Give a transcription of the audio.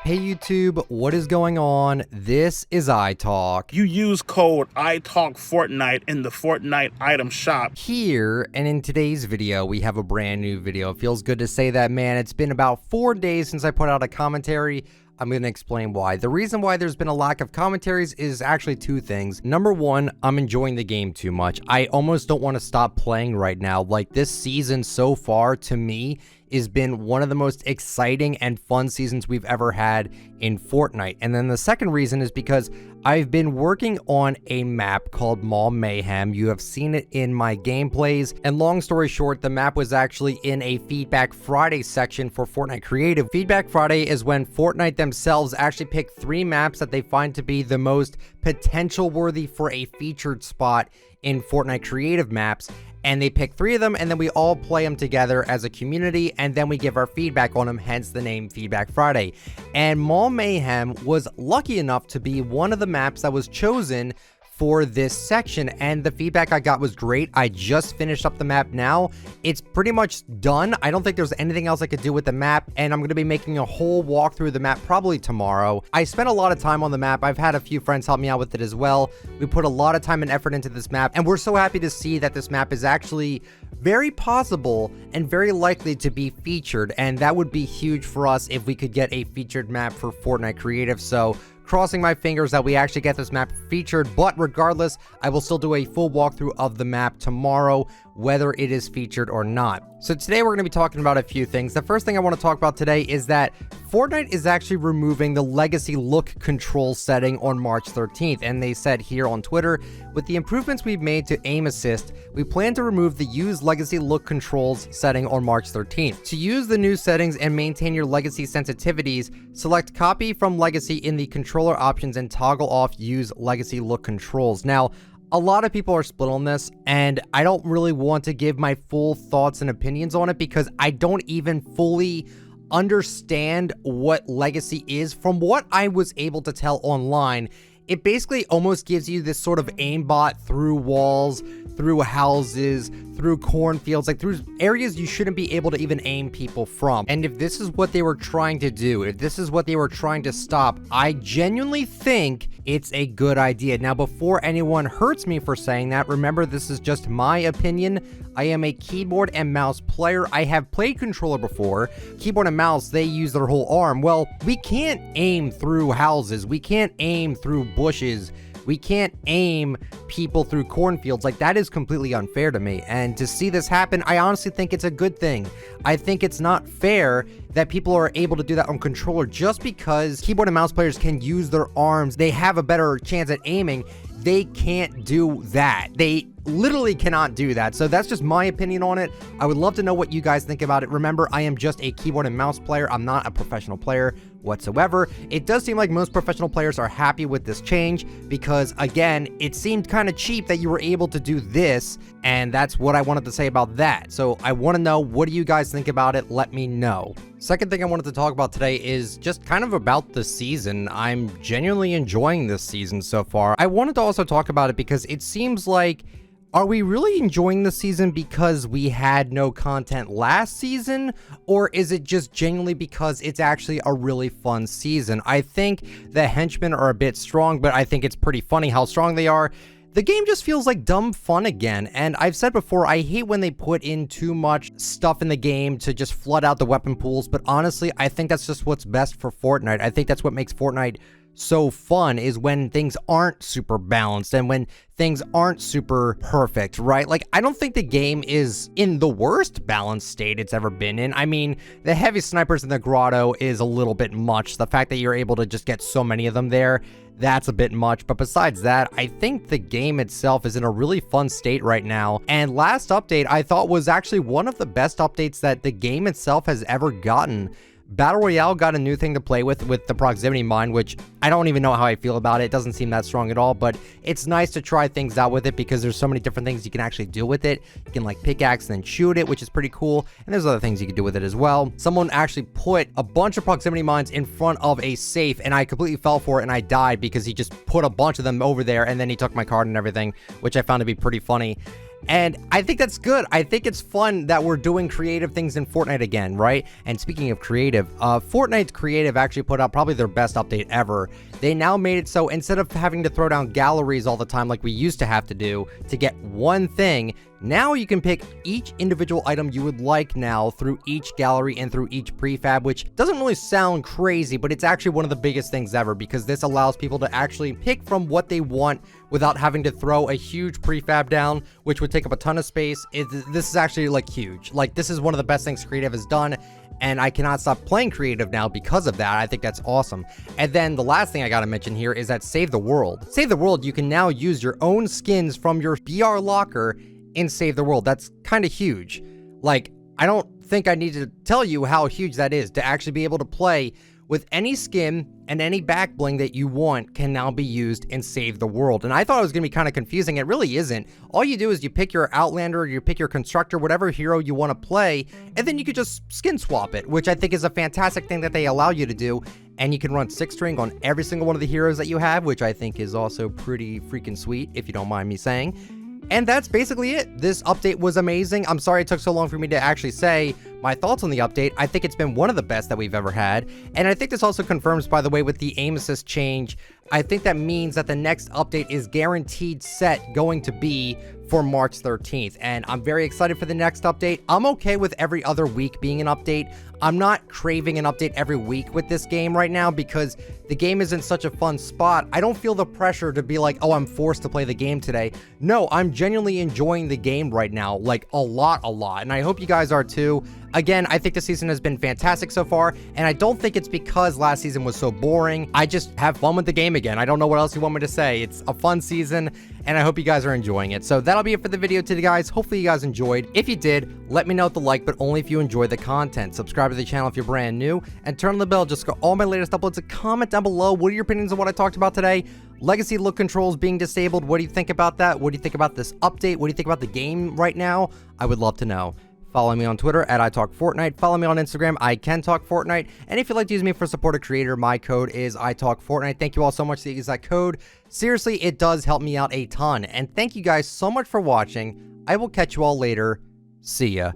Hey YouTube, what is going on? This is iTalk. You use code ITalkFortnite in the Fortnite item shop. Here, and in today's video, we have a brand new video. It feels good to say that, man. It's been about 4 days since I put out a commentary. I'm going to explain why. The reason why there's been a lack of commentaries is actually two things. Number one, I'm enjoying the game too much. I almost don't want to stop playing right now. Like, this season so far, to me, has been one of the most exciting and fun seasons we've ever had in Fortnite. And then the second reason is because I've been working on a map called Mall Mayhem. You have seen it in my gameplays. And long story short, the map was actually in a Feedback Friday section for Fortnite Creative. Feedback Friday is when Fortnite themselves actually pick 3 maps that they find to be the most potential worthy for a featured spot in Fortnite Creative maps. And they pick 3 of them, and then we all play them together as a community, and then we give our feedback on them, hence the name Feedback Friday. And Mall Mayhem was lucky enough to be one of the maps that was chosen for this section, and the feedback I got was great. I just finished up the map now. It's pretty much done. I don't think there's anything else I could do with the map, and I'm going to be making a whole walkthrough of the map probably tomorrow. I spent a lot of time on the map. I've had a few friends help me out with it as well. We put a lot of time and effort into this map, and we're so happy to see that this map is actually very possible and very likely to be featured, and that would be huge for us if we could get a featured map for Fortnite Creative. So crossing my fingers that we actually get this map featured, but regardless, I will still do a full walkthrough of the map tomorrow, whether it is featured or not. So today we're going to be talking about a few things. The first thing I want to talk about today is that Fortnite is actually removing the legacy look control setting on March 13th, and they said here on Twitter, with the improvements we've made to aim assist, we plan to remove the use legacy look controls setting on March 13th. To use the new settings and maintain your legacy sensitivities, select copy from legacy in the controller options and toggle off use legacy look controls. Now, a lot of people are split on this, and I don't really want to give my full thoughts and opinions on it because I don't even fully understand what legacy is. From what I was able to tell online, it basically almost gives you this sort of aimbot through walls, through houses, through cornfields, like through areas you shouldn't be able to even aim people from. And if this is what they were trying to do, if this is what they were trying to stop, I genuinely think it's a good idea. Now, before anyone hurts me for saying that, remember, this is just my opinion. I am a keyboard and mouse player. I have played controller before. Keyboard and mouse, they use their whole arm. Well, we can't aim through houses. We can't aim through bushes. We can't aim people through cornfields. Like, that is completely unfair to me. And to see this happen, I honestly think it's a good thing. I think it's not fair that people are able to do that on controller just because keyboard and mouse players can use their arms. They have a better chance at aiming. They can't do that. They literally cannot do that. So that's just my opinion on it. I would love to know what you guys think about it. Remember, I am just a keyboard and mouse player. I'm not a professional player whatsoever. It does seem like most professional players are happy with this change because, again, it seemed kind of cheap that you were able to do this, and that's what I wanted to say about that. So I want to know, what do you guys think about it? Let me know. Second thing I wanted to talk about today is just kind of about the season. I'm genuinely enjoying this season so far. I wanted to also talk about it because it seems like, are we really enjoying the season because we had no content last season? Or is it just genuinely because it's actually a really fun season? I think the henchmen are a bit strong, but I think it's pretty funny how strong they are. The game just feels like dumb fun again, and I've said before, I hate when they put in too much stuff in the game to just flood out the weapon pools, but honestly, I think that's just what's best for Fortnite. I think that's what makes Fortnite so fun, is when things aren't super balanced and when things aren't super perfect, right? Like, I don't think the game is in the worst balanced state it's ever been in. I mean, the heavy snipers in the grotto is a little bit much. The fact that you're able to just get so many of them there, that's a bit much. But besides that, I think the game itself is in a really fun state right now. And last update, I thought, was actually one of the best updates that the game itself has ever gotten. Battle Royale got a new thing to play with the proximity mine, which I don't even know how I feel about it. It doesn't seem that strong at all, but it's nice to try things out with it because there's so many different things you can actually do with it. You can like pickaxe and then shoot it, which is pretty cool. And there's other things you can do with it as well. Someone actually put a bunch of proximity mines in front of a safe, and I completely fell for it and I died because he just put a bunch of them over there and then he took my card and everything, which I found to be pretty funny. And I think that's good. I think it's fun that we're doing creative things in Fortnite again, right? And speaking of creative, Fortnite's creative actually put out probably their best update ever. They now made it so instead of having to throw down galleries all the time like we used to have to do to get one thing, now you can pick each individual item you would like now through each gallery and through each prefab, which doesn't really sound crazy, but it's actually one of the biggest things ever because this allows people to actually pick from what they want without having to throw a huge prefab down, which would take up a ton of space. This is actually like huge. Like, this is one of the best things creative has done, and I cannot stop playing creative now because of that. I think that's awesome. And then the last thing I gotta mention here is that Save the World. Save the World, you can now use your own skins from your BR locker in Save the World. That's kind of huge. Like, I don't think I need to tell you how huge that is to actually be able to play with any skin and any back bling that you want can now be used in Save the World. And I thought it was going to be kind of confusing. It really isn't. All you do is you pick your Outlander, you pick your Constructor, whatever hero you want to play, and then you could just skin swap it, which I think is a fantastic thing that they allow you to do. And you can run 6-string on every single one of the heroes that you have, which I think is also pretty freaking sweet, if you don't mind me saying. And that's basically it. This update was amazing. I'm sorry it took so long for me to actually say my thoughts on the update. I think it's been one of the best that we've ever had. And I think this also confirms, by the way, with the aim assist change, I think that means that the next update is guaranteed set going to be for March 13th. And I'm very excited for the next update. I'm okay with every other week being an update. I'm not craving an update every week with this game right now because the game is in such a fun spot. I don't feel the pressure to be like, oh, I'm forced to play the game today. No, I'm genuinely enjoying the game right now, like a lot. And I hope you guys are too. Again, I think the season has been fantastic so far, and I don't think it's because last season was so boring. I just have fun with the game again. I don't know what else you want me to say. It's a fun season, and I hope you guys are enjoying it. So that'll be it for the video today, guys. Hopefully you guys enjoyed. If you did, let me know with the like, but only if you enjoy the content. Subscribe to the channel if you're brand new, and turn on the bell just for all my latest uploads. And comment down below, what are your opinions on what I talked about today? Legacy look controls being disabled. What do you think about that? What do you think about this update? What do you think about the game right now? I would love to know. Follow me on Twitter at ITalkFortnite. Follow me on Instagram, ICanTalkFortnite. And if you'd like to use me for support a creator, my code is ITalkFortnite. Thank you all so much to use that code. Seriously, it does help me out a ton. And thank you guys so much for watching. I will catch you all later. See ya.